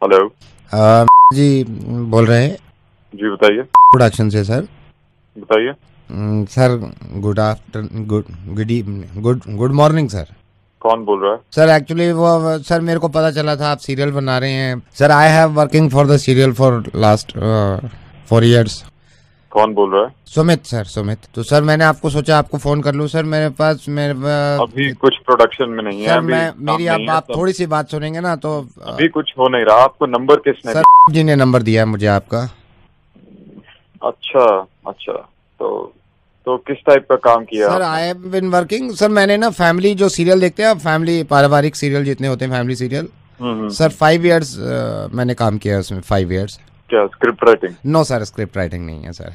Hello. जी बोल रहे हैं जी बताइए। प्रोडक्शन से सर। बताइए। Sir good afternoon, good morning sir. कौन बोल रहा है? सर एक्चुअली वो सर मेरे को पता चला था आप सीरियल बना रहे हैं sir. I have working for the serial for last 4 years। कौन बोल रहा है? सुमित सर, सुमित। तो सर मैंने आपको सोचा आपको फोन कर लूं सर। मेरे पास अभी कुछ प्रोडक्शन में नहीं है। सर अभी मैं मेरी काम नहीं है, आप थोड़ी सी बात सुनेंगे ना तो अभी कुछ हो नहीं रहा। आपको नंबर किसने सर जी ने नंबर दिया है मुझे आपका। अच्छा अच्छा। तो किस टाइप का काम किया sir I have been working sir. मैंने ना फैमिली जो सीरियल देखते हैं, फैमिली पारिवारिक सीरियल जितने होते हैं, फैमिली सीरियल सर 5 years मैंने काम किया है उसमें। 5 years। क्या script writing? No sir, script writing नहीं है सर।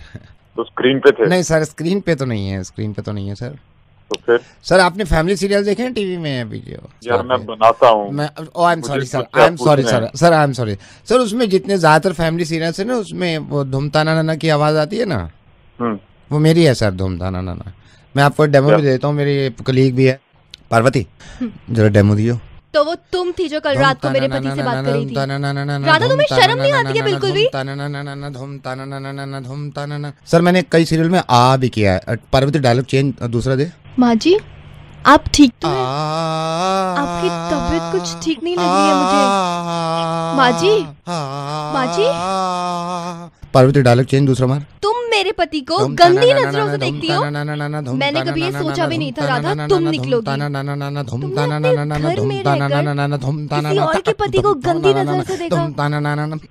तो स्क्रीन पे थे? नहीं सर, स्क्रीन पे तो नहीं है, स्क्रीन पे तो नहीं है सर। तो फिर सर आपने फैमिली सीरियल देखे हैं टीवी में अभी जो? यार मैं बनाता हूँ। मैं I am sorry sir, I am sorry sir, sir I am sorry sir. उसमें जितने ज्यादातर फैमिली सीरियल्स है ना, उसमें वो धूमताना नाना की आवाज आती है ना, वो मेरी है सर, धूमताना नाना। मैं आपको डेमो भी देता हूँ, मेरी कलीग भी है पार्वती, जरा डेमो दियो। तो वो तुम थी जो कल रात को मेरे पति से बात कर रही थी। राधा, तुम्हें शर्म नहीं आती है बिल्कुल भी? सर मैंने कई सीरियल में आ भी किया है। पार्वती डायलॉग चेंज दूसरा दे। माँ जी आप ठीक तो हैं? आपकी तबीयत कुछ ठीक नहीं लग रही है मुझे। माँ जी, माँ जी। पार्वती डायलॉग चेंज दूसरा मार। तुम मेरे पति को गंदी नजरों से देखती हो। मैंने कभी ये सोचा भी नहीं था राधा तुम निकलोगी। किसी और के पति को गंदी नजर से देखा।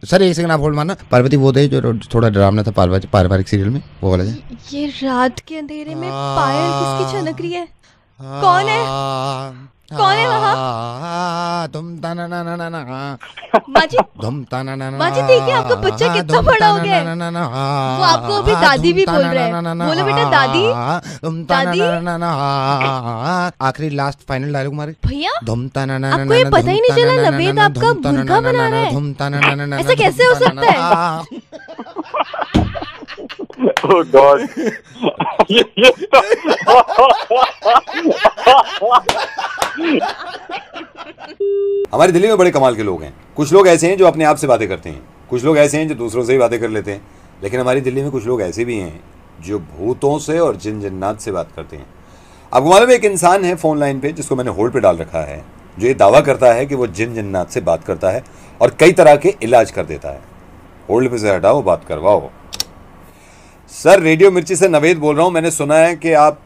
सर ऐसे ना बोल मारना। पार्वती वो दे जो थोड़ा डरावना था पारिवारिक सीरियल में, वो वाला दे। ये रात के अंधेरे में पायल किसकी छनक रही है? कौन है? कौन है वहाँ? माँ जी, माँ जी देखिए आपका बच्चा कितना बड़ा हो गया है। वो आपको अभी दादी भी बोल रहे हैं। बोलो बेटा दादी, दादी। आखिरी लास्ट फाइनल डायलॉग मारे भैया। आपको ये पता ही नहीं चला नवेद आपका मुर्गा बना रहा है? ऐसा कैसे हो सकता है? Oh God! हमारी दिल्ली में बड़े कमाल के लोग हैं। कुछ लोग ऐसे हैं जो अपने आप से बातें करते हैं, कुछ लोग ऐसे हैं जो दूसरों से ही बातें कर लेते हैं, लेकिन हमारी दिल्ली में कुछ लोग ऐसे भी हैं जो भूतों से और जिन जिन्नात से बात करते हैं। आपको मालूम है एक इंसान है फोन लाइन पे जिसको मैंने होल्ड पे डाल रखा है, जो ये दावा करता है कि वो जिन जिन्नात से बात करता है और कई तरह के इलाज कर देता है। होल्ड पे से हटाओ, बात करवाओ। सर रेडियो मिर्ची से नवेद बोल रहा हूँ। मैंने सुना है कि आप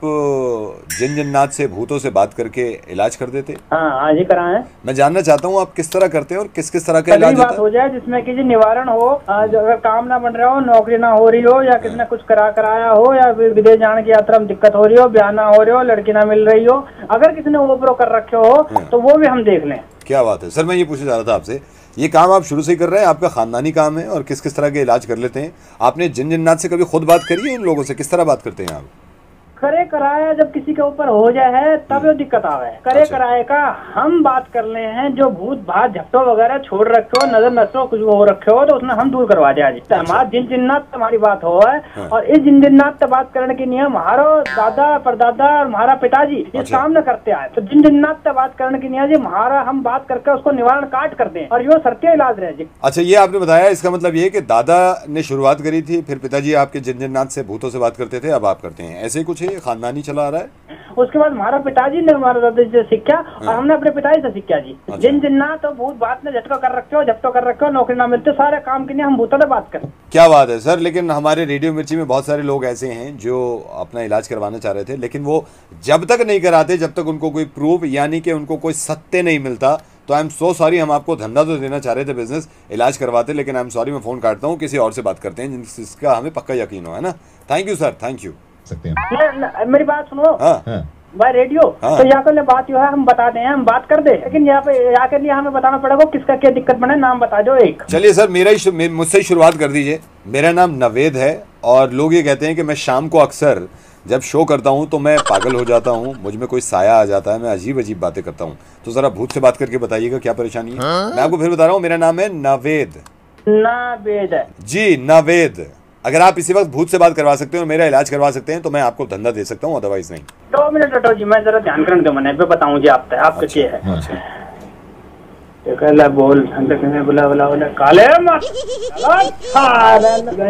जिन जिन्नात से, भूतों से बात करके इलाज कर देते। हाँ आज ही कराएं। मैं जानना चाहता हूँ आप किस तरह करते हैं और किस किस तरह का इलाज होता है? हो जाए जिसमें कि निवारण हो। आज अगर काम ना बन रहा हो, नौकरी ना हो रही हो, या किसी ने कुछ कराया हो, या विदेश जाने की यात्रा में दिक्कत हो रही हो, ब्याह ना हो रही हो, लड़की ना मिल रही हो, अगर किसी ने ओवरो कर रखे हो तो वो भी हम देख लें। क्या बात है सर। मैं ये पूछना चाह रहा था आपसे, ये काम आप शुरू से ही कर रहे हैं, आपका खानदानी काम है, और किस किस तरह के इलाज कर लेते हैं? आपने जिन जिन्नात से कभी खुद बात करी है इन लोगों से? किस तरह बात करते हैं आप? करे कराया जब किसी के ऊपर हो जाए तब वो दिक्कत आवे। करे कराए का हम बात कर ले हैं, जो भूत भात झपटो वगैरह छोड़ रखे हो, नजर नजरों कुछ हो रखे हो, तो उसने हम दूर करवा दिया जी। हमारा जिन जिन्नात हमारी बात हो है। और इस जिन जिन्नात बात करने के नियम हमारो दादा परदादा और हमारा पिताजी इस काम न करते आए। तो जिन जिन्नात बात करने के नियम जी हमारा हम बात करके उसको निवारण काट कर दें, और यो सत्य इलाज रहे जी। अच्छा ये आपने बताया, इसका मतलब ये कि दादा ने शुरुआत करी थी, फिर पिताजी आपके जिन जिन्नात से, भूतों से बात करते थे, अब आप करते हैं, ऐसे ही कुछ है? खानदानी चला आ रहा है? उसके बाद हमारा पिताजी ने हमारे दादाजी से सीखा और हमने अपने पिताजी से सीखा जी। जिन जिन्नात तो भूत बात ने झटका कर रखे हो, नौकरी ना मिलते, सारे काम के लिए हम भूतों से बात करें। क्या बात है सर। लेकिन हमारे रेडियो मिर्ची में बहुत सारे लोग ऐसे हैं जो अपना इलाज करवाना चाह रहे थे, लेकिन वो जब तक नहीं कराते, जब तक उनको कोई प्रूफ यानी कि उनको कोई सत्य नहीं मिलता, तो आई एम सो सॉरी। हम आपको धंधा तो देना चाह रहे थे, बिजनेस इलाज करवाते, लेकिन आई एम सॉरी, मैं फोन काटता हूँ, किसी और से बात करते हैं जिसका हमें पक्का यकीन हो, है ना? Thank you sir, thank you. मेरी बात सुनो। हाँ भाई रेडियो। तो यहाँ पर बात जो है हम बता दें, हम बात कर दे, लेकिन यहाँ पे आके लिए हमें बताना पड़ेगा किसका क्या दिक्कत बने। नाम बता दो एक। चलिए सर मुझसे ही शुरुआत कर दीजिए। मेरा नाम नवेद है और लोग ये कहते हैं कि मैं शाम को अक्सर जब शो करता हूँ तो मैं पागल हो जाता हूँ, मुझ में कोई साया आ जाता है, मैं अजीब अजीब बातें करता हूँ। तो जरा भूत से बात करके बताइएगा क्या परेशानी है। मैं आपको फिर बता रहा हूँ, मेरा नाम है नवेद। नवेद जी नवेद। अगर आप इसी वक्त भूत से बात करवा सकते हैं और मेरा इलाज करवा सकते हैं तो मैं आपको धंधा दे सकता हूँ, अदरवाइज नहीं। 2 मिनट हटो जी, मैं जरा ध्यान करने दो, मैंने बताऊँ जी आपके क्या है। कहला बोल बोला बोला बोला काले मत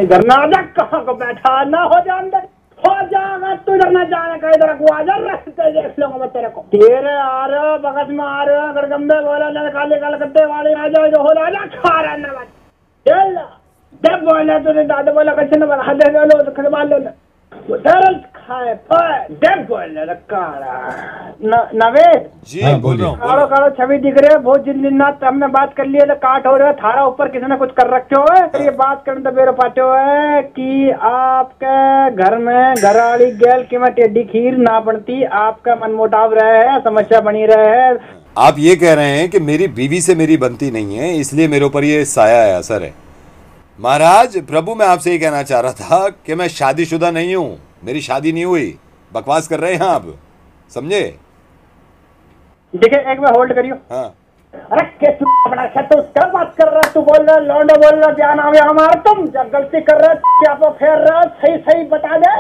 इधर ना जा, कहाँ को बैठा ना हो जा अंदर, हो जाएगा तू इधर ना जाने का, इधर को आ जा, रास्ते देख लूंगा मैं तेरे को। तेरे आ रहे हो बगस में आ रहे हो, अगर गंदे बोला ना काले कलकत्ते वाले आ जाओ जो हो रहा है खा रहा ना चल जब बोला तूने दादा बोला कैसे न बना दे लो तो खरवा लो दर्द खाए जब बोले नवे जी बोल रहा हूँ। कालो कालो छवि दिख रहे है बहुत जिन्नात, हमने बात कर लिया काट हो रहा है थारा ऊपर किसी ने कुछ कर रखे हो है। ये बात करने तो बेरो पाते हो है कि आपके घर में घरवाली गैल की मैं टेढ़ी खीर ना बनती, आपका मनमुटाव रहे है, समस्या बनी रहे है। आप ये कह रहे हैं कि मेरी बीवी से मेरी बनती नहीं है, इसलिए मेरे ऊपर ये साया है, असर है। महाराज प्रभु मैं आपसे ये कहना चाह रहा था कि मैं शादीशुदा नहीं हूँ, मेरी शादी नहीं हुई। बकवास कर रहे हैं आप, समझे? देखिए एक बार होल्ड करियो। हाँ। अरे किस बड़ा तू क्या बात कर रहा है, तू बोल रहा लौंडा बोल रहा, क्या नाम है हमारा, तुम जब गलती कर रहे हो क्या तो फेर रहे हो, सही सही बता दे,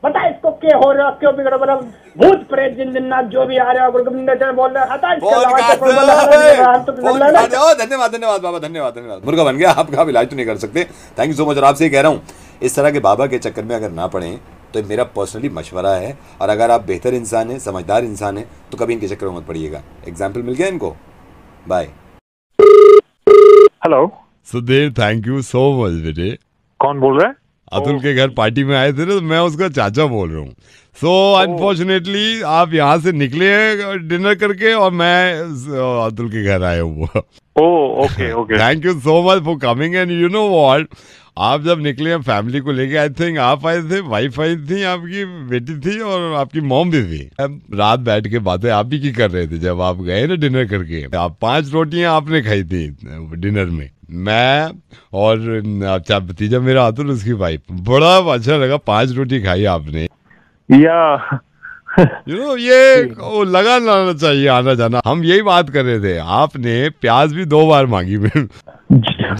बता इसको क्या हो रहा है, क्यों बिगड़ बोला भूत प्रेत जिन्नात जो भी आ रहे हो बोल रहे हटा धन्यवाद धन्यवाद बाबा, धन्यवाद धन्यवाद। मुर्गा बन गया, आपका इलाज तो नहीं कर सकते, थैंक यू सो मच। और आपसे कह रहा हूँ इस तरह के बाबा के चक्कर में अगर ना पड़े तो मेरा पर्सनली मशवरा है, और अगर आप बेहतर इंसान हैं, समझदार इंसान हैं, तो कभी इनके चक्कर में मत पड़िएगा। एग्जाम्पल मिल गया इनको, bye. Hello Sudhir, thank you so much बेटे। कौन बोल रहा है? अतुल के घर पार्टी में आए थे ना, तो मैं उसका चाचा बोल रहा हूँ। सो अनफॉर्चुनेटली आप यहाँ से निकले हैं डिनर करके, और मैं अतुल के घर आया हूँ। Okay okay, thank you so much for coming. And you know what, आप जब निकले हैं फैमिली को लेके, आई थिंक आप आए थे, वाइफ आई थी, आपकी बेटी थी, और आपकी मॉम भी थी। रात बैठ के बातें आप ही की कर रहे थे जब आप गए ना डिनर करके। आप 5 रोटियां आपने खाई थी डिनर में, मैं और अच्छा भतीजा मेरा अतुल, उसकी वाइफ। बड़ा अच्छा लगा, 5 रोटी खाई आपने। या यू नो ये लगा लाना चाहिए आना जाना। हम यही बात कर रहे थे, आपने प्याज भी 2 बार मांगी मैं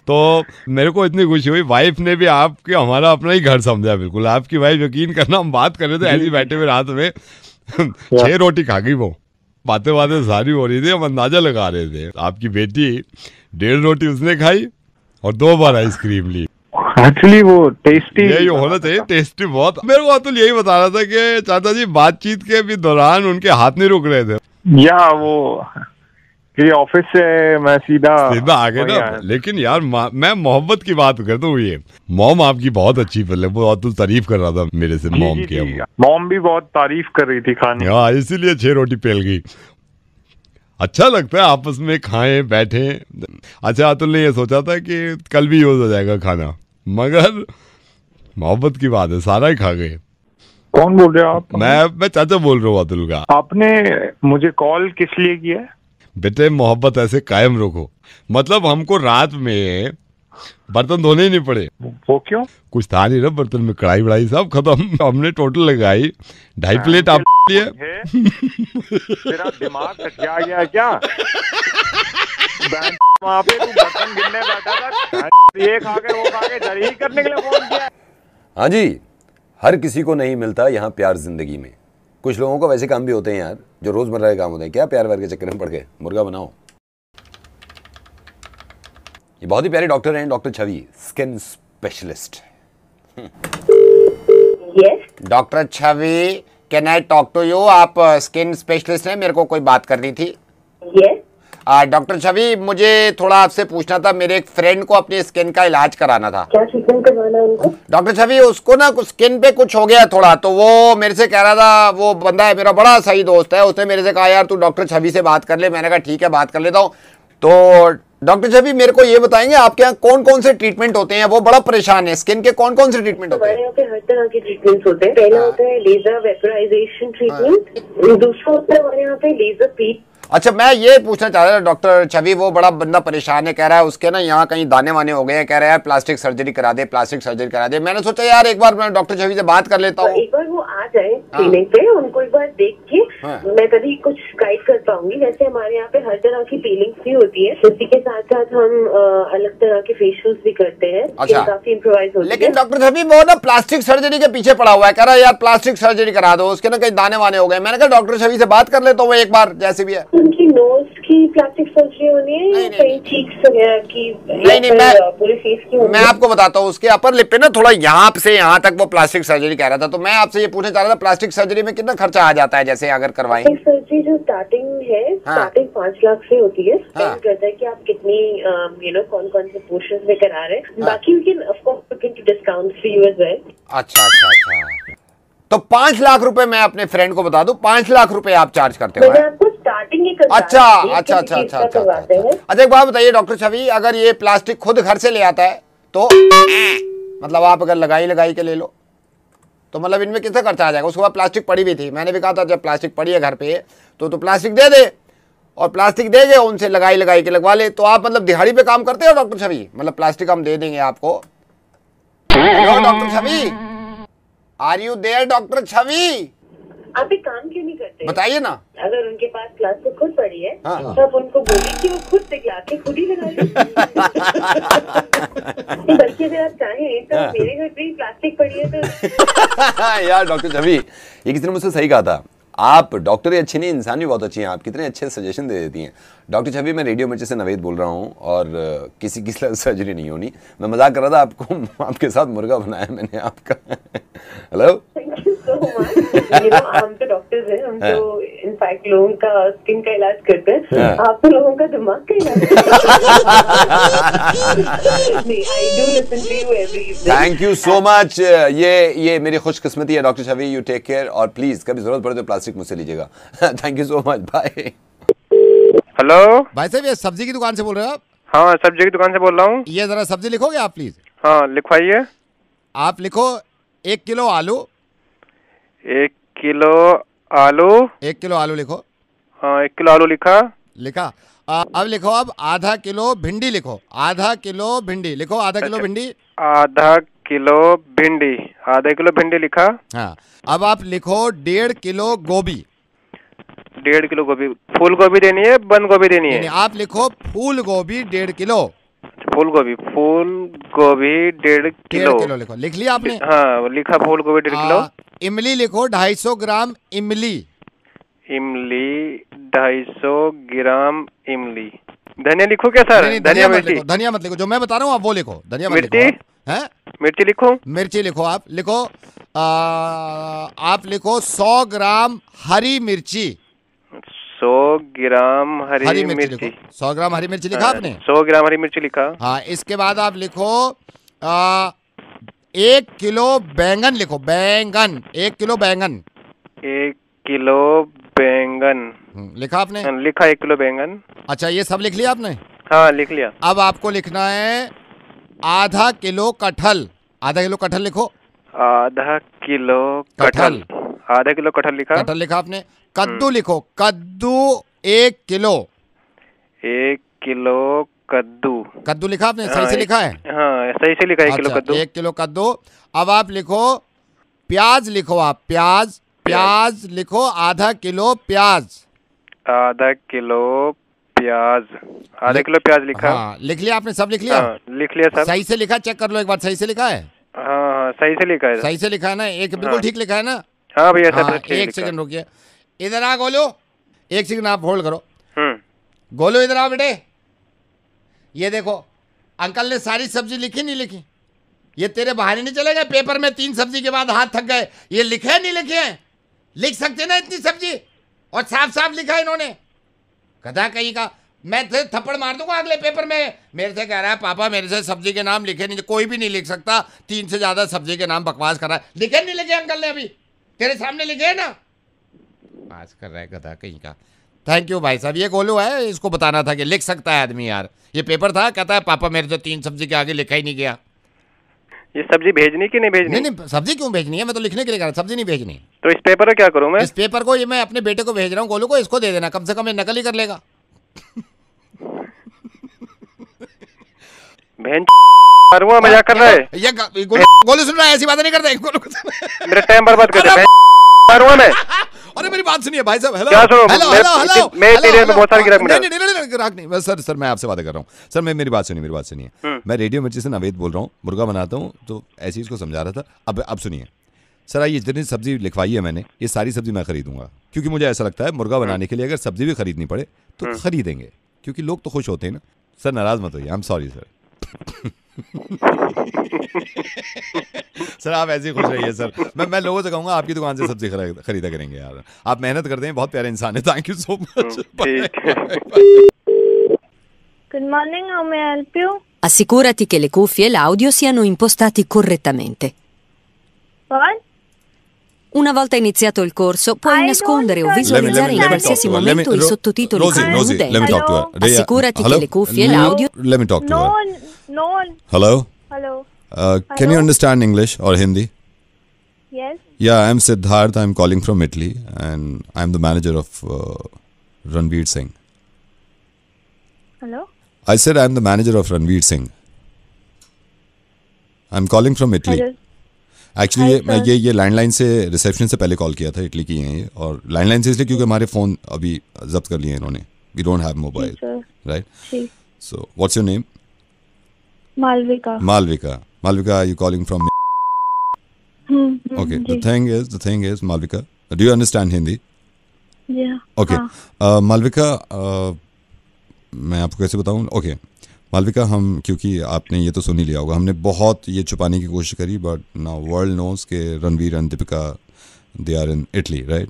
तो मेरे को इतनी खुशी हुई। वाइफ ने भी आपके हमारा अपना ही घर समझा, बिल्कुल आपकी वाइफ, यकीन करना। हम बात कर रहे थे ऐसे बैठे हुए रात में 6 रोटी खा गई वो। बातें सारी हो रही थी, हम अंदाजा लगा रहे थे। आपकी बेटी 1.5 रोटी उसने खाई और 2 बार आइसक्रीम ली। एक्चुअली वो टेस्टी यही होना चाहिए, टेस्टी बहुत। मेरे को अतुल यही बता रहा था कि चाचा जी बातचीत के भी दौरान उनके हाथ नहीं रुक रहे थे। या वो ऑफिस से मैं सीधा आ गया ना। लेकिन यार मैं मोहब्बत की बात करता हूँ, ये मॉम आपकी बहुत अच्छी, वो अतुल तारीफ कर रहा था मेरे से मॉम की। मॉम भी बहुत तारीफ कर रही थी खाने। हाँ, इसीलिए 6 रोटी पेल गई। अच्छा लगता है आपस में खाएं बैठे। अच्छा अतुल ने ये सोचा था कि कल भी यूज हो जाएगा खाना, मगर मोहब्बत की बात है, सारा ही खा गए। कौन बोल रहे हो आप? मैं चाचा बोल रहा हूँ अतुल का। आपने मुझे कॉल किस लिए किया है? बेटे मोहब्बत ऐसे कायम रखो, मतलब हमको रात में बर्तन धोने ही नहीं पड़े। वो क्यों? कुछ था नहीं ना बर्तन में, कढ़ाई वढ़ाई सब खत्म। हमने टोटल लगाई 2.5 प्लेट आप लिए। तेरा दिमाग क्या गया क्या? वहाँ पे तू बर्तन गिनने बैठा था, ये खा के वो खा के दरी करने के लिए फोन किया। हाँ जी, हर किसी को नहीं मिलता यहाँ प्यार जिंदगी में। कुछ लोगों को वैसे काम भी होते हैं यार, जो रोजमर्रा के काम होते हैं। क्या प्यार व्यार के चक्कर में पड़ गए? मुर्गा बनाओ। ये बहुत ही प्यारे डॉक्टर हैं, doctor Chhavi, skin specialist. Doctor Chhavi, can I talk to you? आप स्किन स्पेशलिस्ट हैं, मेरे को कोई बात करनी थी। डॉक्टर छवि, मुझे थोड़ा आपसे पूछना था, मेरे एक फ्रेंड को अपनी स्किन का इलाज कराना था। क्या ट्रीटमेंट करवाना है उनको? डॉक्टर छवि, उसको ना स्किन पे कुछ हो गया थोड़ा, तो वो मेरे से कह रहा था, वो बंदा है मेरा बड़ा सही दोस्त है, उसने मेरे से कहा यार तू डॉक्टर छवि से बात कर ले। मैंने कहा ठीक है बात कर लेता हूँ। तो डॉक्टर छवि मेरे को ये बताएंगे आपके यहाँ कौन कौन से ट्रीटमेंट होते हैं? वो बड़ा परेशान है, स्किन के कौन कौन से ट्रीटमेंट होते हैं? हमारे यहाँ पे हर तरह के ट्रीटमेंट्स होते हैं। पहला होता है लेजर वेपराइजेशन ट्रीटमेंट, दूसरा होता है हमारे यहाँ पे लेजर पीट। अच्छा, मैं ये पूछना चाह रहा था डॉक्टर छवि, वो बड़ा बंदा परेशान है, कह रहा है उसके ना यहाँ कहीं दाने वाने हो गए हैं, कह रहा है प्लास्टिक सर्जरी करा दे, प्लास्टिक सर्जरी करा दे। मैंने सोचा यार एक बार मैं डॉक्टर छवि से बात कर लेता हूँ। एक बार वो आ जाए क्लिनिक पे, उनको एक बार देख के मैं तभी कुछ गाइड कर पाऊंगी। वैसे हमारे यहाँ पे हर तरह की पीलिंग्स भी होती है, उसी के साथ साथ हम अलग तरह के फेशियल्स भी करते हैं। अच्छा, काफी इम्प्रोवाइज होती है। लेकिन डॉक्टर छवि वो ना प्लास्टिक सर्जरी के पीछे पड़ा हुआ है, कह रहा है यार प्लास्टिक सर्जरी करा दो, उसके ना कहीं दाने वाने हो गए। मैंने कहा डॉक्टर छवि से बात कर लेता हूँ एक बार, जैसे भी है। उनकी नोज की प्लास्टिक सर्जरी होनी है या कहीं चीक्स वगैरह की? नहीं, मैं पूरे फेस की होनी है? मैं आपको बताता हूँ, उसके अपर लिप पे ना थोड़ा यहाँ से यहाँ तक वो प्लास्टिक सर्जरी कह रहा था, तो मैं आपसे ये पूछना चाह रहा था प्लास्टिक सर्जरी में कितना खर्चा आ जाता है जैसे अगर करवाएं? सर्जरी जो स्टार्टिंग है, स्टार्टिंग 5 लाख से होती है। डिपेंड करता है कि आप कितनी कौन कौन से पोर्शंस में करा रहे हैं। बाकी we can of course look into discounts for you as well. अच्छा, तो 5 लाख रुपए मैं अपने फ्रेंड को बता दूं, 5 लाख रुपए आप चार्ज करते हो? मैंने आपको स्टार्टिंग ही करवाया। अच्छा। अच्छा, एक बात बताइए डॉक्टर छवि, अगर ये प्लास्टिक खुद घर से ले आता है तो मतलब आप अगर लगाई के ले लो तो मतलब इनमें कितना खर्चा आ जाएगा? उसके बाद प्लास्टिक पड़ी भी थी, मैंने भी कहा था जब प्लास्टिक पड़ी है घर पे तो प्लास्टिक दे दे, और प्लास्टिक देंगे उनसे लगाई के लगवा ले। तो आप मतलब दिहाड़ी पे काम करते हो डॉक्टर छवि? मतलब प्लास्टिक हम दे देंगे आपको। Doctor Chhavi, are you there doctor Chhavi? आप एक काम क्यों नहीं करते? बताइए ना। अगर उनके पास प्लास्टिक खुद पड़ी है तो आप उनको बोलिए कि वो खुद दिखला के खुद ही लगा लें। बल्कि अगर आप चाहें तो मेरे घर पे प्लास्टिक पड़ी है तो यार डॉक्टर छवि, ये किसी ने मुझसे सही कहा था, आप डॉक्टर ही अच्छी नहीं, इंसान भी बहुत अच्छी हैं। आप कितने अच्छे सजेशन दे देती हैं। डॉक्टर छवि, मैं रेडियो मिर्ची से नवेद बोल रहा हूँ और किसी की सर्जरी नहीं होनी, मैं मजाक कर रहा था। आपको आपके साथ मुर्गा बनाया मैंने आपका। Hello, thank you so much. हम तो डॉक्टर्स हैं, हम तो इनफैक्ट लोगों का स्किन का इलाज करते हैं, आप तो लोगों का दिमाग का इलाज करते। Thank you so much. ये मेरी खुशकिस्मती है doctor Chhavi. You take care और प्लीज कभी जरूरत पड़े तो प्लास्टिक मुझसे लीजिएगा। Thank you so much, bye. Hello भाई साहब, ये सब्जी की दुकान से बोल रहे हो आप? हाँ, सब्जी की दुकान से बोल रहा हूँ। ये जरा सब्जी लिखोगे आप प्लीज? हाँ, लिखवाइए। आप लिखो 1 किलो आलू। 1 किलो आलू। 1 किलो आलू लिखो। हाँ, 1 किलो आलू लिखा। अब लिखो, अब आधा किलो भिंडी लिखो। आधा किलो भिंडी लिखो। आधा किलो भिंडी। आधा किलो भिंडी। आधा किलो भिंडी लिखा। हाँ, अब आप लिखो 1.5 किलो गोभी। 1.5 किलो गोभी। फूल गोभी देनी है, बंद गोभी देनी है? आप लिखो फूल गोभी 1.5 किलो। फूल गोभी 1.5 किलो लिखो। लिख लिया आपने? हाँ, लिखा फूल गोभी 1.5 किलो। इमली लिखो 250 ग्राम इमली। 250 ग्राम इमली। धनिया लिखो क्या सर? धनिया मत लिखो, जो मैं बता रहा हूँ आप वो लिखो। धनिया मत लिखो। हैं? मिर्ची लिखो। मिर्ची लिखो। आप लिखो 100 ग्राम हरी मिर्ची। 100 ग्राम हरी मिर्ची। 100 ग्राम हरी मिर्ची लिखा आपने? 100 ग्राम हरी मिर्ची लिखा। हाँ, इसके बाद आप लिखो 1 किलो बैंगन लिखो। बैंगन 1 किलो बैंगन। 1 किलो बैंगन लिखा आपने? लिखा 1 किलो बैंगन। अच्छा, ये सब लिख लिया आपने? हाँ, लिख लिया। अब आपको लिखना है आधा किलो कटहल। आधा किलो कटहल लिखो। आधा किलो कटहल। आधा किलो कटहल लिखा। कटहल लिखा आपने? कद्दू लिखो। कद्दू 1 किलो। 1 किलो कद्दू लिखा आपने? सही से लिखा है? हाँ, सही से लिखा। 1 किलो कद्दू। 1 किलो कद्दू। अब आप लिखो प्याज लिखो। आप प्याज लिखो। आधा किलो प्याज। आधा किलो प्याज। आधा किलो प्याज लिखा। हाँ, लिख लिया आपने? सब लिख लिया? हाँ, लिख लिया सब। सही से लिखा? चेक कर लो एक बार, सही से लिखा है? हाँ, सही से लिखा है। सही से लिखा है ना? एक बिल्कुल ठीक लिखा है ना? हाँ भैया, सब ठीक। एक सेकंड रुकिए, इधर आ गोलू। एक सेकंड आप होल्ड करो। गोलू इधर आओ बेटे। ये देखो, अंकल ने सारी सब्जी लिखी नहीं लिखी? ये तेरे बहाने नहीं चलेगा? पेपर में 3 सब्जी के बाद हाथ थक गए। ये लिखे नहीं लिखे? लिख सकते ना इतनी सब्जी, और साफ साफ लिखा इन्होंने। गधा कहीं का, मैं थप्पड़ मार दूंगा अगले पेपर में। मेरे से कह रहा है पापा मेरे से सब्जी के नाम लिखे नहीं। कोई भी नहीं लिख सकता, 3 से ज्यादा सब्जी के नाम बकवास कर रहा है। लिखे नहीं लिखे अंकल ने? अभी तेरे सामने लिखे है ना? बकवास कर रहा है गधा कहीं का। थैंक यू भाई साहब। ये गोलू है, इसको बताना था कि लिख सकता है आदमी यार। ये पेपर था, कहता है पापा मेरे से 3 सब्जी के आगे लिखा ही नहीं गया। ये सब्जी भेजनी कि नहीं भेजनी? नहीं, सब्जी क्यों भेजनी है? मैं तो लिखने के लिए कह रहा, सब्जी नहीं भेजनी। तो इस पेपर को क्या करूं मैं? इस पेपर को ये मैं अपने बेटे को भेज रहा हूँ, गोलू को। इसको दे देना, कम से कम ये नकल ही कर लेगा। मजाक कर रहा है ये गोलू सुन रहा है? ऐसी बातें नहीं करते गोलू। मेरा टाइम बर्बाद कर रहा है। अरे मेरी बात सुनिए भाई साहब। हेलो क्या सुनो? हेलो मैं तेरे में बहुत सारे ग्राहक मिला। नहीं सर मैं आपसे बातें कर रहा हूँ सर। मेरी बात सुनिए। मैं रेडियो मिर्ची से नवेद बोल रहा हूँ, मुर्गा बनाता हूँ, तो ऐसी इसको समझा रहा था। अब सुनिए, सर ये जितनी सब्जी लिखवाई है मैंने, ये सारी सब्जी मैं खरीदूंगा, क्योंकि मुझे ऐसा लगता है मुर्गा बनाने के लिए अगर सब्जी भी खरीदनी पड़े तो खरीदेंगे, क्योंकि लोग तो खुश होते हैं ना। सर नाराज मत होइए, I am sorry sir. Sir आप ऐसे ही खुश रहिए सर। मैं लोगों से कहूंगा आपकी दुकान से सब्जी खरीदा करेंगे यार, आप मेहनत करते हैं, बहुत प्यारे इंसान है। Thank you so much. Good morning, how may I help you? Assicurati che le cuffie e l'audio siano impostati correttamente. What? Una volta iniziato il corso, puoi nascondere o visualizzare in qualsiasi momento i sottotitoli con Rosie, let me talk to her. Assicurati che le cuffie e l'audio... Let me talk to her. No. Hello? Hello. Can you understand English or Hindi? Yes. Yeah, I'm Siddharth. I'm calling from Italy, and I'm the manager of Ranveer Singh. Hello? I said I'm the manager of Ranveer Singh. I'm calling from Italy. Actually ये landline से reception से पहले call किया था, Italy की हैं ये, और लैंडलाइन से इसलिए क्योंकि हमारे फ़ोन अभी जब्त कर लिए इन्होंने। We don't have mobile, right? So what's your name? Malvika. Malvika, are you calling from? Okay, the thing is, Malvika, do you understand Hindi? Yeah. Okay, Malvika, मैं आपको कैसे बताऊँ? Okay, मालविका, हम क्योंकि आपने ये तो सुन ही लिया होगा, हमने बहुत ये छुपाने की कोशिश करी, बट नाउ वर्ल्ड नोज के Ranveer and Deepika they are in Italy, right?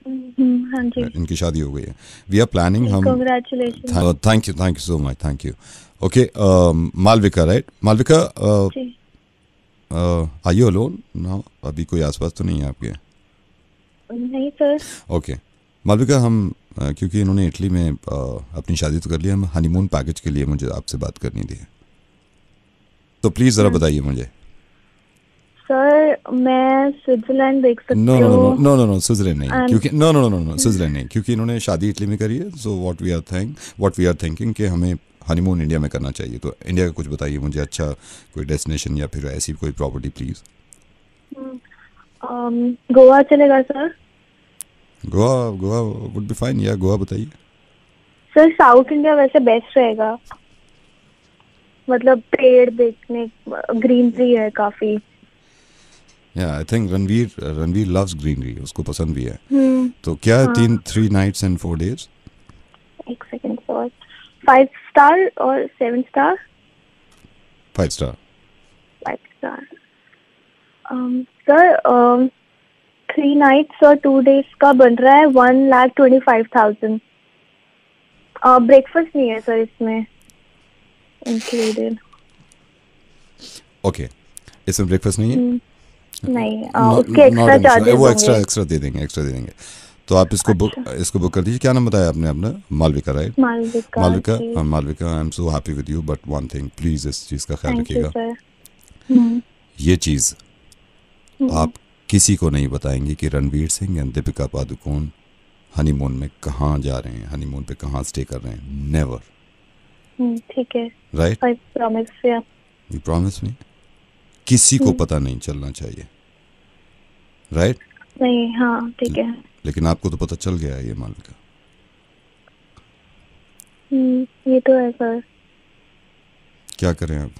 हाँ जी, इनकी शादी हो गई है। वी आर प्लानिंग, हम thank you so much, thank you. Okay, Malvika, right? Malvika, are you alone now? अभी कोई आसपास तो नहीं है आपके? नहीं सर। ओके मालविका, हम क्योंकि इन्होंने इटली में अपनी शादी तो कर ली, हम हनीमून पैकेज के लिए मुझे आपसे बात करनी थी, तो प्लीज़ ज़रा बताइए मुझे। सर मैं स्विट्जरलैंड देख सकती हूँ? नो, स्विट्जरलैंड नहीं, क्योंकि नो, स्विट्जरलैंड नहीं, क्योंकि इन्होंने शादी इटली में करी है। So what we are thinking कि हमें हनीमून इंडिया में करना चाहिए, तो इंडिया का कुछ बताइए मुझे, अच्छा कोई डेस्टिनेशन या फिर ऐसी कोई प्रॉपर्टी प्लीज़। गोवा चलेगा sir? Goa would be fine, या गोवा बताइए। सर साउथ इंडिया वैसे बेस्ट रहेगा, मतलब पेड़ देखने, ग्रीनरी है काफी। या I think Ranveer loves greenery, उसको पसंद भी है। तो क्या 3 nights and 4 days? एक सेकंड सर, 5 star और 7 star? 5 star। 5 star। Sir 3 nights और 2 days का बन रहा है 1,25,000। ब्रेकफास्ट नहीं है सर इसमें इंक्लूडेड। ओके, इसमें ब्रेकफास्ट नहीं है? नहीं, उसके एक्स्ट्रा चार्जेस वो एक्स्ट्रा दे देंगे। तो आप इसको बुक कर दीजिए। क्या नाम बताया आपने अपना? Malvika, right? Malvika, I am so happy with you, but one thing please, इस चीज़ का ख्याल रखिएगा, ये चीज़ आप किसी को नहीं बताएंगे कि रणवीर सिंह एंड दीपिका पादुकोण हनीमून में कहाँ जा रहे हैं, हनीमून पे कहाँ स्टे कर रहे हैं, नेवर। ठीक है, right? I promise. You promise me? किसी को पता नहीं चलना चाहिए, राइट? नहीं, हाँ ठीक है। लेकिन आपको तो पता चल गया है ये मालविका। ये तो है सर। क्या करें आप?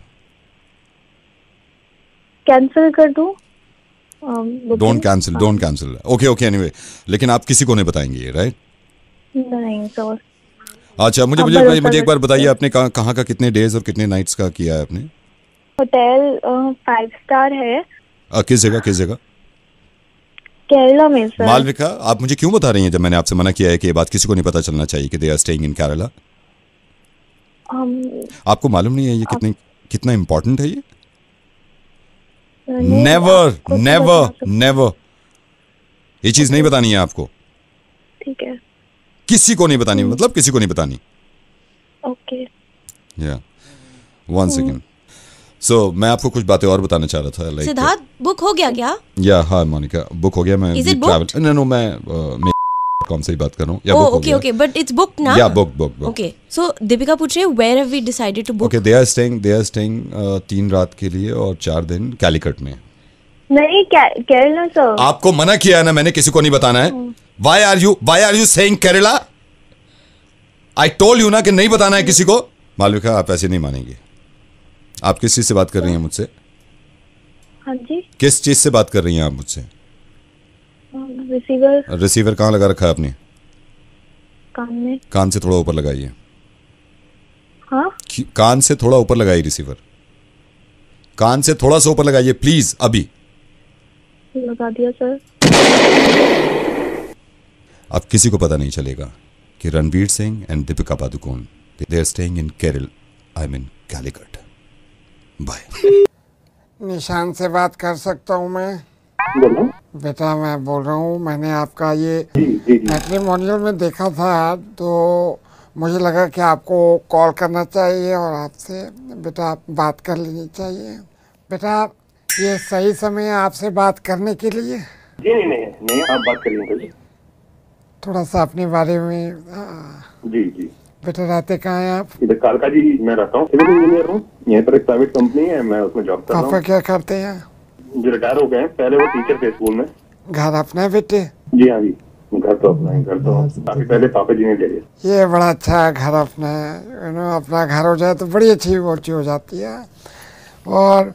कैंसिल कर दूं? Don't cancel. ओके, एनीवे, लेकिन आप किसी को नहीं बताएंगे ये, राइट? नहीं सर। अच्छा, मुझे एक बार बताइए, आपने कहाँ का कितने डेज और कितने नाइट्स का किया है आपने? होटल 5 star है। किस जगह? केरला में सर। मालविका, आप मुझे क्यों बता रही हैं जब मैंने आपसे मना किया है कि ये बात किसी को नहीं पता चलना चाहिए कि they are staying in Kerala? आपको मालूम नहीं है ये कितना इम्पोर्टेंट है ये? नेवर ये चीज नहीं बतानी है आपको, ठीक है? किसी को नहीं बतानी, मतलब किसी को नहीं बतानी। ओके, या 1 second। सो मैं आपको कुछ बातें और बताना चाह रहा था। लाइक सिद्धार्थ, बुक हो गया क्या? या हाँ मोनिका, बुक हो गया। मैं ट्रैवल नो मैं कौन से बात कर रहा हूँ, या बुक हो गया। ओके, बट इट्स बुक ना? या बुक। ओके, सो दीपिका पूछ रही है where have we decided to book? Okay, they are staying 3 रात के लिए और 4 दिन कैलिकट में। नहीं, केरला सर। आपको मना किया है ना मैंने, किसी को नहीं बताना है। Why are you saying Kerala? I told you ना कि नहीं बताना है किसी को। मालविका, आप ऐसे नहीं मानेंगे। आप किस चीज से बात कर रही हैं मुझसे? हाँ जी। किस चीज से बात कर रही हैं आप मुझसे? रिसीवर। रिसीवर कहाँ लगा रखा है आपने? कान में। कान से थोड़ा ऊपर लगाइए। हाँ? कान से थोड़ा ऊपर लगाइए रिसीवर, कान से थोड़ा सा ऊपर लगाइए प्लीज। अभी लगा दिया सर। अब किसी को पता नहीं चलेगा कि Ranveer Singh and Deepika Padukone they are staying in Kerala, I mean Calicut. Bye. Nishan से बात कर सकता हूँ मैं? बोलो। बेटा मैं बोल रहा हूँ, मैंने आपका ये मैट्रिमोनियल में देखा था, तो मुझे लगा कि आपको कॉल करना चाहिए और आपसे बेटा बात कर लेनी चाहिए। बेटा ये सही समय है आपसे बात करने के लिए? जी नहीं, आप बात कर लेंगे। थोड़ा सा अपने बारे में। जी जी। बेटा रहते कहाँ हैं आप? इधर कालका जी मैं रहता हूँ, सिविल इंजीनियर हूँ। यहाँ पर एक प्राइवेट कंपनी है, मैं उसमें जॉब कर रहा हूँ। पापा क्या करते हैं? जो रिटायर हो गए हैं, पहले वो टीचर थे स्कूल में। घर अपना है बेटे? जी हाँ जी, घर तो अपना है। घर तो काफी पहले पापा जी ने ले लिया। ये बड़ा अच्छा है, घर अपना है। अपना घर हो जाए तो बड़ी अच्छी वोची हो जाती है। और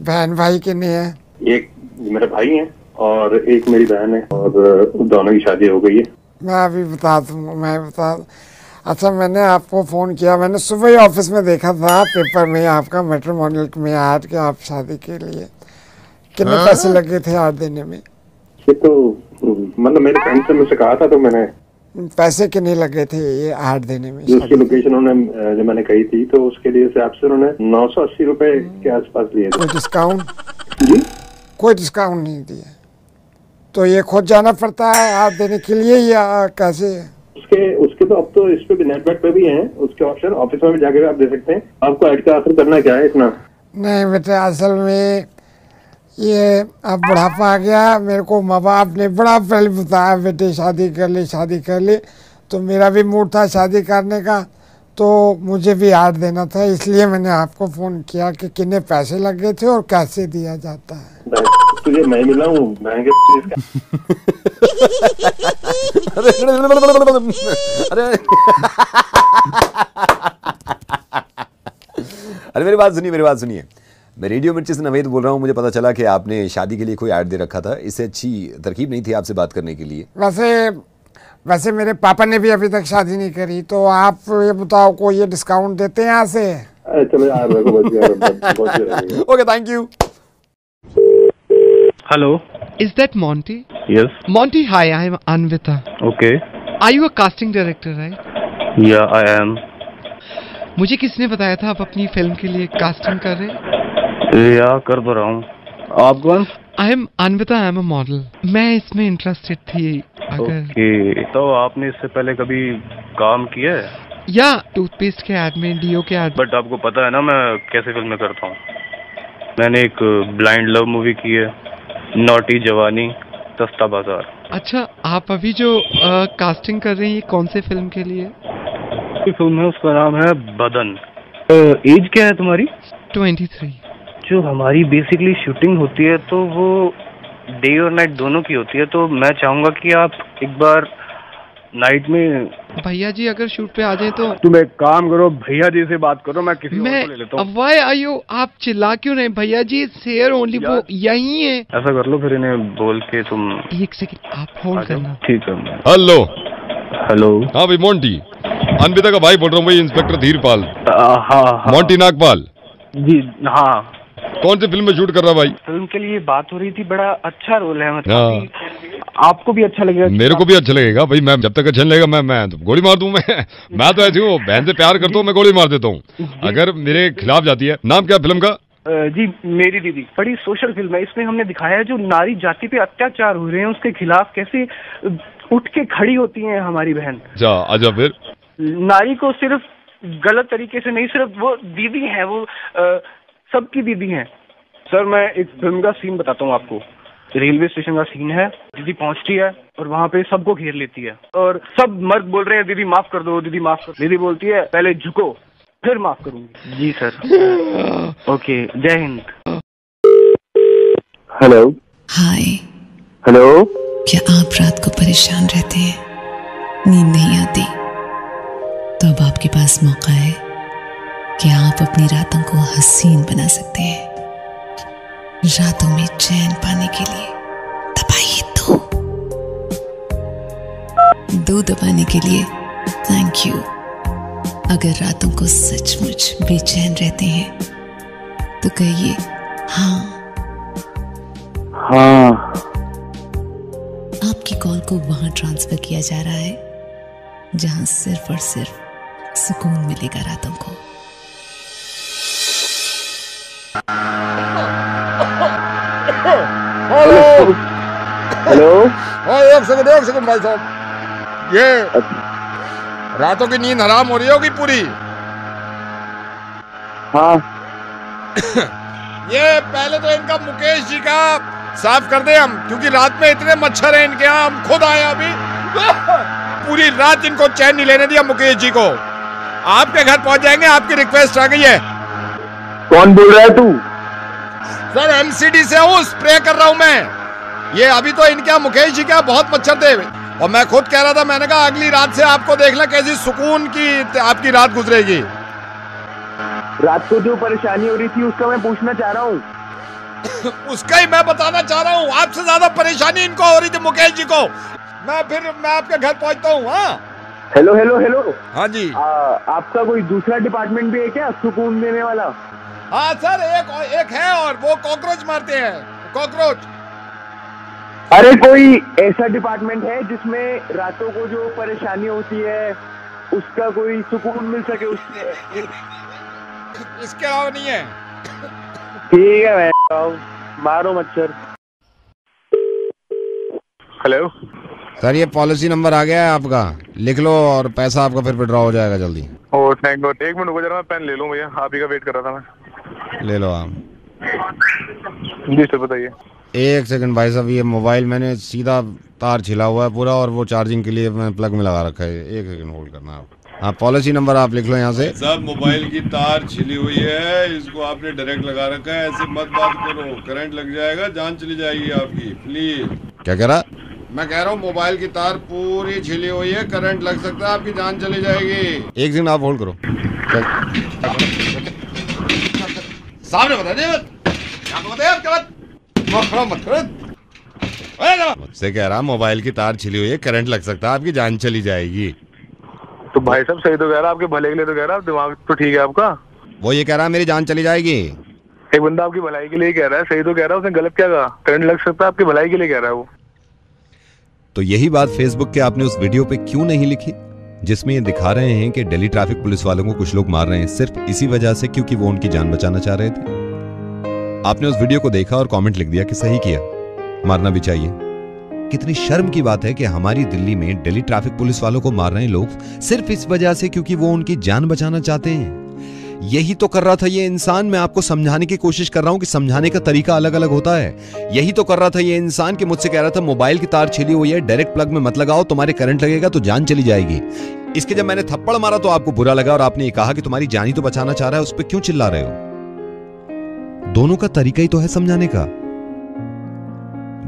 बहन भाई कितने हैं? एक मेरे भाई हैं और एक मेरी बहन है, और दोनों की शादी हो गई है। मैं अभी बता दूँ। अच्छा मैंने आपको फ़ोन किया, मैंने सुबह ही ऑफिस में देखा था पेपर में आपका मैट्रिमोनियल में ऐड कि आप शादी के लिए। कितने पैसे लगे थे ऐड देने में? ये तो मतलब मेरे फ्रेंड से मुझसे कहा था, तो मैंने। पैसे कितने लगे थे ये ऐड देने में? उसकी लोकेशन उन्होंने जो मैंने कही थी, तो उसके लिए से आपसे उन्होंने 980 रुपए के आसपास लिए थे। कोई डिस्काउंट? जी कोई डिस्काउंट नहीं दिया? तो ये खुद जाना पड़ता है ऐड देने के लिए या कैसे? उसके तो अब तो इस पे भी नेटवर्क पे भी हैं उसके ऑप्शन, ऑफिस में भी जाकर आप दे सकते हैं। आपको ऐड का आखिर करना क्या है इतना? नहीं बेटे, असल में ये अब बुढ़ापा आ गया, मेरे को माँ बाप ने बड़ा पहले बताया बेटे शादी कर ले, तो मेरा भी मूड था शादी करने का, तो मुझे भी ऐड देना था, इसलिए मैंने आपको फ़ोन किया कि कितने पैसे लगे थे और कैसे दिया जाता है। तुझे मैं मिला हूँ महंगे। अरे मेरी बात सुनिए। मैं रेडियो मिर्ची से नवेद बोल रहा हूँ। मुझे पता चला कि आपने शादी के लिए कोई ऐड दे रखा था। इससे अच्छी तरकीब नहीं थी आपसे बात करने के लिए। वैसे मेरे पापा ने भी अभी तक शादी नहीं करी, तो आप ये बताओ कोई ये डिस्काउंट देते हैं यहाँ से? चलो यार। Okay, thank you. Hello. Is that Monty? Yes. Monty, hi, I am Anvita. Okay. Are you a casting director, right? Yeah, I am. मुझे किसने बताया था आप अपनी फिल्म के लिए कास्टिंग कर रहे हैं? या कर तो रहा हूँ। आप कौन? I am Anvita, I am a model. मैं इसमें इंटरेस्टेड थी अगर। Okay. तो आपने इससे पहले कभी काम किया है? या टूथपेस्ट के ऐड में, डीओ के ऐड। बट आपको पता है ना मैं कैसे फिल्में करता हूँ। मैंने एक ब्लाइंड लव मूवी की है, नॉटी जवानी सस्ता बाजार। अच्छा, आप अभी जो कास्टिंग कर रहे हैं ये कौन से फिल्म के लिए? फिल्म है, उसका नाम है बदन। एज क्या है तुम्हारी? 23। जो हमारी बेसिकली शूटिंग होती है तो वो डे और नाइट दोनों की होती है, तो मैं चाहूंगा कि आप एक बार नाइट में। भैया जी अगर शूट पे आ जाए तो। तुम एक काम करो, भैया जी से बात करो, मैं किसी और को ले लेता हूँ। Why are you? आप चिल्ला क्यों नहीं? भैया जी शेयर ओनली, वो यही है। ऐसा कर लो फिर, इन्हें बोल के तुम। एक सेकंड आप होल्ड करना। ठीक है। हेलो। हाँ भाई मोंटी, अनविता का भाई बोल रहा हूँ भाई, इंस्पेक्टर धीरपाल। हाँ। मोंटी नागपाल जी। हाँ। कौन सी फिल्म में शूट कर रहा भाई? फिल्म के लिए बात हो रही थी, बड़ा अच्छा रोल है, मतलब आपको भी अच्छा लगेगा। मेरे को भी अच्छा लगेगा भाई, मैं जब तक अच्छा लगेगा मैं तो गोली मार दूं। मैं तो ऐसी हूँ, बहन से प्यार करता हूँ, मैं गोली मार देता हूँ अगर मेरे खिलाफ जाती है। नाम क्या फिल्म का? जी मेरी दीदी। बड़ी सोशल फिल्म है, इसमें हमने दिखाया है जो नारी जाति पे अत्याचार हो रहे हैं उसके खिलाफ कैसे उठ के खड़ी होती है हमारी बहन। अच्छा फिर नारी को सिर्फ गलत तरीके से नहीं, सिर्फ वो दीदी है, वो सबकी दीदी हैं। सर मैं एक फिल्म का सीन बताता हूँ आपको। रेलवे स्टेशन का सीन है, दीदी पहुंचती है और वहाँ पे सबको घेर लेती है और सब मर्द बोल रहे हैं दीदी माफ कर दो, दीदी माफ कर। दीदी बोलती है पहले झुको फिर माफ करूंगी। जी सर। ओके, जय हिंद। हेलो। हाय। हेलो। क्या आप रात को परेशान रहते हैं, नींद नहीं आती? तो अब आपके पास मौका है कि आप अपनी रातों को हसीन बना सकते हैं। रातों में चैन पाने के लिए दबाइए 2 दबाने के लिए थैंक यू। अगर रातों को सचमुच बेचैन रहते हैं तो कहिए हाँ। हाँ। आपकी कॉल को वहां ट्रांसफर किया जा रहा है जहां सिर्फ और सिर्फ सुकून मिलेगा रातों को। Hello hello. एक सेकंड भाई साहब, ये रातों की नींद हराम हो रही होगी पूरी। हाँ। ये पहले तो इनका मुकेश जी का साफ कर दे हम, क्योंकि रात में इतने मच्छर हैं इनके यहाँ, हम खुद आए अभी। पूरी रात इनको चैन नहीं लेने दिया मुकेश जी को। आपके घर पहुंच जाएंगे, आपकी रिक्वेस्ट आ गई है। कौन बोल रहा है तू? सर एमसीडी से हूँ, स्प्रे कर रहा हूँ मैं। ये अभी तो इनके यहाँ मुकेश जी के बहुत मच्छर थे, और मैं खुद कह रहा था, मैंने कहा अगली रात से आपको देखना कैसी सुकून की आपकी रात गुजरेगी। रात को जो परेशानी हो रही थी उसका मैं पूछना चाह रहा हूँ। उसका ही मैं बताना चाह रहा हूँ। आपसे ज्यादा परेशानी इनको हो रही थी मुकेश जी को। मैं आपके घर पहुँचता हूँ। हाँ हेलो हेलो हेलो। हाँ जी। आपका कोई दूसरा डिपार्टमेंट भी है क्या सुकून देने वाला? हाँ सर, एक है, और वो कॉकरोच मारते हैं, कॉकरोच। अरे कोई ऐसा डिपार्टमेंट है जिसमें रातों को जो परेशानी होती है उसका कोई सुकून मिल सके उससे? इसके अलावा नहीं है। ठीक है, मैं मारो मच्छर। हेलो सर, ये पॉलिसी नंबर आ गया है आपका, लिख लो और पैसा आपका फिर विड्रॉ हो जाएगा जल्दी। Oh thank God. 1 मिनट रुको जरा, मैं पेन ले लूं भैया, आप ही का वेट कर रहा था मैं। ले लो आप। जी सर बताइए। 1 सेकंड भाई साहब, ये मोबाइल मैंने सीधा तार छिला हुआ है पूरा, और वो चार्जिंग के लिए मैं प्लग में लगा रखा है। 1 सेकंड होल्ड करना आप। हाँ, पॉलिसी नंबर आप लिख लो यहाँ से। सब मोबाइल की तार छिली हुई है, इसको आपने डायरेक्ट लगा रखा है, ऐसे मत बात करो, करंट लग जाएगा, जान चली जाएगी आपकी, प्लीज। क्या कह रहा? मैं कह रहा हूँ मोबाइल की तार पूरी छिली हुई है, करंट लग सकता है, आपकी जान चली जाएगी। 1 सेकंड आप होल्ड करो। सामने बता दे, मुझसे कह रहा मोबाइल की तार छिली हुई है, करंट लग सकता है, आपकी जान चली जाएगी। तो भाई साहब सही तो कह रहा, आपके भले के लिए तो कह रहा, दिमाग तो ठीक है आपका। वो ये कह रहा मेरी जान चली जाएगी। एक बंदा आपकी भलाई के लिए कह रहा है, सही तो कह रहा है, उसने गलत क्या कहा? करंट लग सकता है, आपकी भलाई के लिए कह रहा है वो। तो यही बात फेसबुक के आपने उस वीडियो पे क्यों नहीं लिखी, जिसमें ये दिखा रहे हैं कि दिल्ली ट्रैफिक पुलिस वालों को कुछ लोग मार रहे हैं सिर्फ इसी वजह से क्योंकि वो उनकी जान बचाना चाह रहे थे। आपने उस वीडियो को देखा और कमेंट लिख दिया कि सही किया, मारना भी चाहिए। कितनी शर्म की बात है कि हमारी दिल्ली में दिल्ली ट्रैफिक पुलिस वालों को मार रहे हैं लोग सिर्फ इस वजह से क्योंकि वो उनकी जान बचाना चाहते हैं। यही तो कर रहा था ये इंसान, मैं आपको समझाने की कोशिश कर रहा हूं कि समझाने का तरीका अलग अलग होता है। यही तो कर रहा था ये इंसान कि मुझसे कह रहा था मोबाइल की तार छिली हुई है, डायरेक्ट प्लग में मत लगाओ, तुम्हारे करंट लगेगा तो जान चली जाएगी। इसके जब मैंने थप्पड़ मारा तो आपको बुरा लगा और आपने ये कहा कि तुम्हारी जान ही तो बचाना चाह रहा है, उस पर क्यों चिल्ला रहे हो? दोनों का तरीका ही तो है समझाने का।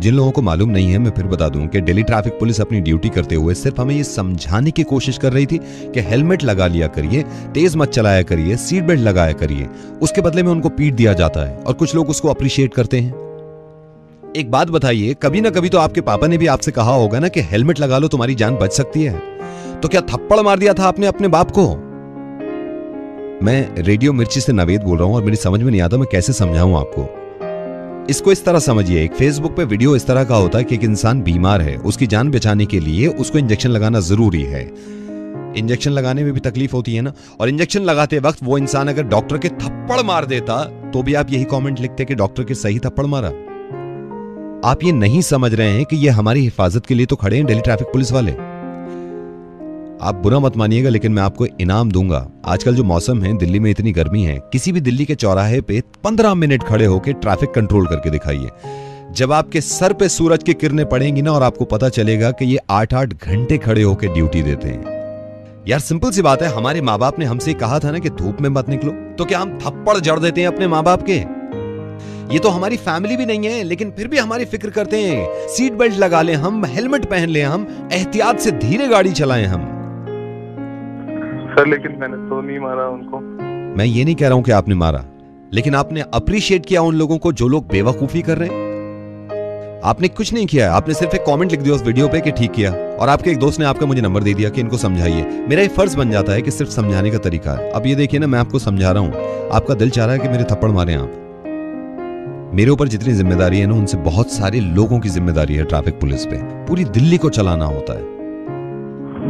जिन लोगों को मालूम नहीं है, मैं फिर बता दूं कि दिल्ली ट्रैफिक पुलिस अपनी ड्यूटी करते हुए सिर्फ हमें ये समझाने की कोशिश कर रही थी कि हेलमेट लगा लिया करिए, तेज मत चलाया करिए, सीट बेल्ट लगाया करिए। उसके बदले में उनको पीट दिया जाता है और कुछ लोग उसको अप्रिशिएट करते हैं। एक बात बताइए, कभी ना कभी तो आपके पापा ने भी आपसे कहा होगा ना कि हेलमेट लगा लो तुम्हारी जान बच सकती है, तो क्या थप्पड़ मार दिया था आपने अपने बाप को? मैं रेडियो मिर्ची से नवेद बोल रहा हूं और मेरी समझ में नहीं आता मैं कैसे समझाऊं आपको। इसको इस तरह समझिए, एक फेसबुक पे वीडियो इस तरह का होता है कि एक इंसान बीमार है, उसकी जान बचाने के लिए उसको इंजेक्शन लगाना जरूरी है। इंजेक्शन लगाने में भी तकलीफ होती है ना, और इंजेक्शन लगाते वक्त वो इंसान अगर डॉक्टर के थप्पड़ मार देता तो भी आप यही कमेंट लिखते कि डॉक्टर के सही थप्पड़ मारा। आप ये नहीं समझ रहे हैं कि ये हमारी हिफाजत के लिए तो खड़े हैं दिल्ली ट्रैफिक पुलिस वाले। आप बुरा मत मानिएगा लेकिन मैं आपको इनाम दूंगा। आजकल जो मौसम है, दिल्ली में इतनी गर्मी है, किसी भी दिल्ली के चौराहे पे 15 मिनट खड़े होकर ट्रैफिक कंट्रोल करके दिखाइए। जब आपके सर पे सूरज की किरणें पड़ेंगी ना और आपको पता चलेगा कि ये 8-8 घंटे खड़े होकर ड्यूटी देते हैं। यार सिंपल सी बात है, हमारे माँ बाप ने हमसे कहा था ना कि धूप में मत निकलो, तो क्या हम थप्पड़ जड़ देते हैं अपने माँ बाप के? ये तो हमारी फैमिली भी नहीं है लेकिन फिर भी हमारी फिक्र करते हैं। सीट बेल्ट लगा लें हम, हेलमेट पहन लें हम, एहतियात से धीरे गाड़ी चलाएं हम। सर लेकिन मैंने तो नहीं मारा उनको। मैं ये नहीं कह रहा हूं कि आपने मारा, लेकिन आपने अप्रिशिएट किया उन लोगों को जो लोग बेवकूफी कर रहे हैं। आपने कुछ नहीं किया, आपने सिर्फ एक कमेंट लिख दिया उस वीडियो पे कि ठीक किया, और आपके एक दोस्त ने आपका मुझे नंबर दे दिया कि इनको समझाइए। मेरा एक फर्ज बन जाता है कि सिर्फ समझाने का तरीका है। अब ये देखिए ना, मैं आपको समझा रहा हूं, आपका दिल चाह रहा है कि मेरे थप्पड़ मारें आप। मेरे ऊपर जितनी जिम्मेदारी है ना, उनसे बहुत सारे लोगों की जिम्मेदारी है। ट्रैफिक पुलिस पे पूरी दिल्ली को चलाना होता है।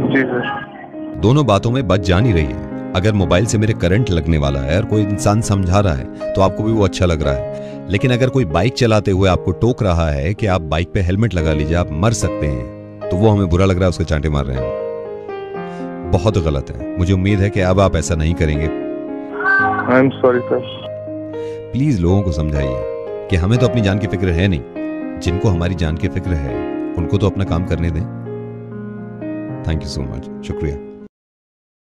जी सर। दोनों बातों में बच जा नहीं रही है। अगर मोबाइल से मेरे करंट लगने वाला है और कोई इंसान समझा रहा है तो आपको भी वो अच्छा लग रहा है, लेकिन अगर कोई बाइक चलाते हुए आपको टोक रहा है कि आप बाइक पे हेलमेट लगा लीजिए, आप मर सकते हैं, तो वो हमें बुरा लग रहा है, उसके चांटे मार रहे हैं। बहुत गलत है। मुझे उम्मीद है कि अब आप ऐसा नहीं करेंगे। I am sorry sir. Please लोगों को समझाइए कि हमें तो अपनी जान की फिक्र है नहीं, जिनको हमारी जान की फिक्र है उनको तो अपना काम करने दें। थैंक यू सो मच, शुक्रिया।